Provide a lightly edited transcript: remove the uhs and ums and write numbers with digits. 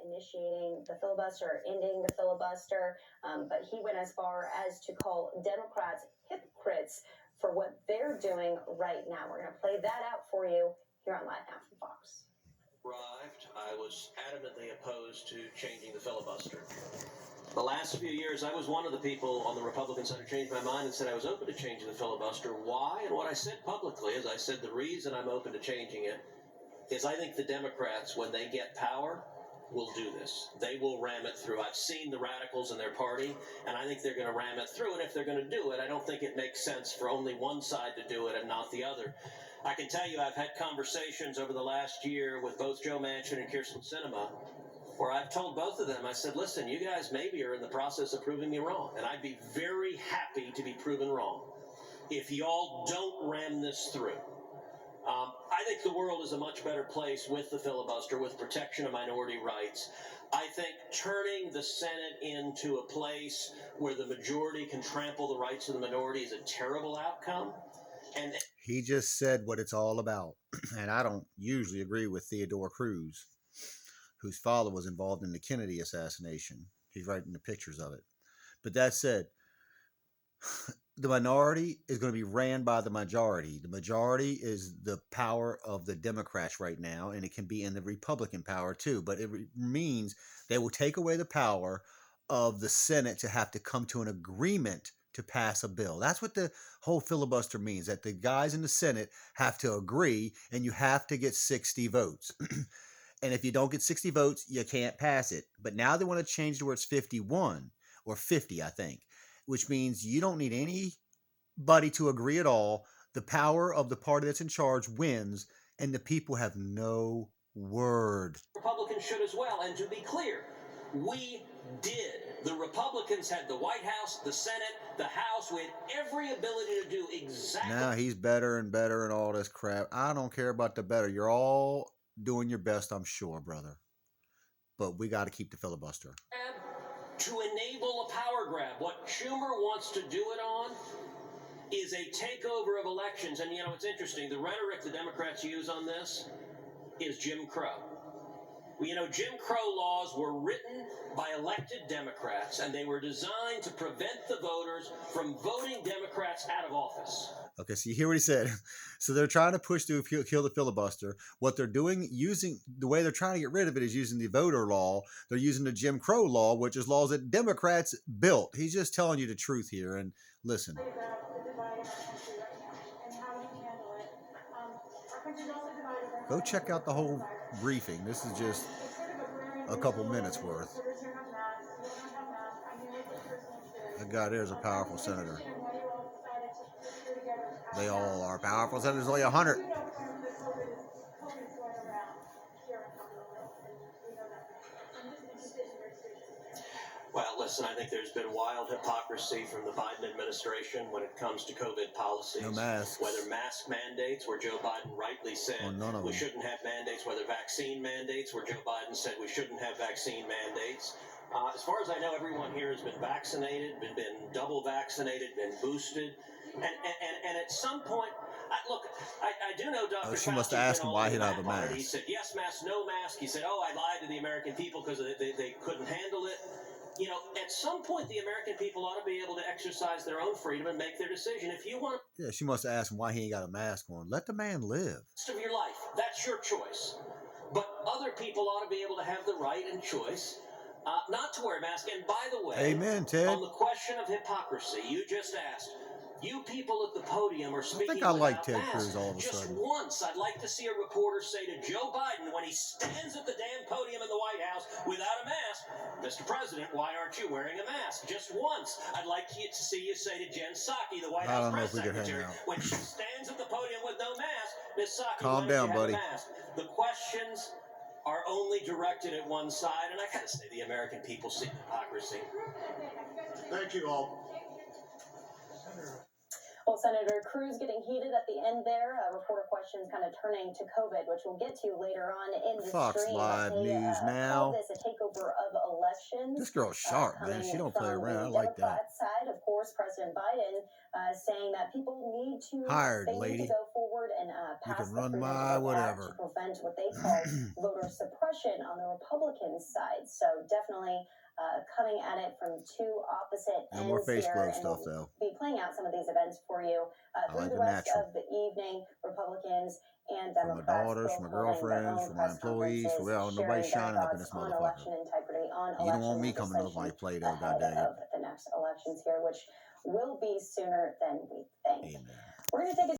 initiating the filibuster, ending the filibuster, but he went as far as to call Democrats hypocrites for what they're doing right now. We're going to play that out for you here on Live Now from Fox. I was adamantly opposed to changing the filibuster. The last few years, I was one of the people on the Republican side who changed my mind and said I was open to changing the filibuster. Why? And what I said publicly is I said the reason I'm open to changing it is I think the Democrats, when they get power, will do this. They will ram it through. I've seen the radicals in their party, and I think they're going to ram it through. And if they're going to do it, I don't think it makes sense for only one side to do it and not the other. I can tell you I've had conversations over the last year with both Joe Manchin and Kyrsten Sinema where I've told both of them, I said, listen, you guys maybe are in the process of proving me wrong, and I'd be very happy to be proven wrong if y'all don't ram this through. I think the world is a much better place with the filibuster, with protection of minority rights. I think turning the Senate into a place where the majority can trample the rights of the minority is a terrible outcome. And he just said what it's all about. And I don't usually agree with Theodore Cruz, whose father was involved in the Kennedy assassination. He's writing the pictures of it. But that said, the minority is going to be ran by the majority. The majority is the power of the Democrats right now, and it can be in the Republican power too. But it means they will take away the power of the Senate to have to come to an agreement to pass a bill. That's what the whole filibuster means, that the guys in the Senate have to agree, and you have to get 60 votes. And if you don't get 60 votes, you can't pass it. But now they want to change to where it's 51 or 50, I think, which means you don't need anybody to agree at all. The power of the party that's in charge wins, and the people have no word. Republicans should as well. And to be clear, we did. The Republicans had the White House, the Senate, the House, with every ability to do exactly. Now he's better and better and all this crap. I don't care about the better. You're all doing your best, I'm sure, brother. But we got to keep the filibuster. To enable a power grab. What Schumer wants to do it on is a takeover of elections. And, you know, it's interesting. The rhetoric the Democrats use on this is Jim Crow. Well, you know, Jim Crow laws were written by elected Democrats, and they were designed to prevent the voters from voting Democrats out of office. Okay, so you hear what he said. So they're trying to push to kill the filibuster. What they're doing, using the way they're trying to get rid of it is using the voter law. They're using the Jim Crow law, which is laws that Democrats built. He's just telling you the truth here. And listen. Go check out the whole briefing. This is just a couple minutes worth. That guy there's a powerful senator. They all are powerful senators, only 100. Well, listen, I think there's been wild hypocrisy from the Biden administration when it comes to COVID policies. No masks. Whether mask mandates, where Joe Biden rightly said we shouldn't have mandates, whether vaccine mandates, where Joe Biden said we shouldn't have vaccine mandates. As far as I know, everyone here has been vaccinated, been double vaccinated, been boosted. And at some point, I do know Dr. She Fauci must ask him why he didn't have a mask. He said, yes, mask, no mask. He said, I lied to the American people because they couldn't handle it. You know, at some point, the American people ought to be able to exercise their own freedom and make their decision. If you want to... Yeah, she must ask him why he ain't got a mask on. Let the man live. Rest of your life, that's your choice. But other people ought to be able to have the right and choice not to wear a mask. And by the way, amen, Ted. On the question of hypocrisy, you just asked, you people at the podium are speaking. I think I like Ted Cruz all of a Just sudden. once, I'd like to see a reporter say to Joe Biden when he stands at the damn podium in the White House without a mask, Mr. President, why aren't you wearing a mask? Just once, I'd like to see you say to Jen Psaki, the White House press secretary, when she stands at the podium with no mask, Ms. Psaki, calm down, buddy. The questions are only directed at one side, and I gotta say, the American people see hypocrisy. Thank you all. Well, Senator Cruz getting heated at the end there. Reporter questions kind of turning to COVID, which we'll get to later on in the Fox stream. Live News now. This a takeover of elections. This girl's sharp, man. She don't play around. I like that. Side, of course, President Biden saying that people need to hired lady to go forward and You pass can the run Freedom my Vote Act whatever. to prevent what they call voter suppression on the Republican side. So definitely coming at it from two opposite No more ends face here, glow and stuff, we'll though. be playing out some of these events for you I through like the the rest natural. of the evening. Republicans and For my Democrats daughters, both for my holding their girlfriends, own for my press employees, for conferences, nobody's sharing their shining up in thoughts this on motherfucker. election integrity, on You don't election want me coming to legislation like Play-Doh, ahead goddamn of the next elections here, which will be sooner than we think. Amen. We're going to take a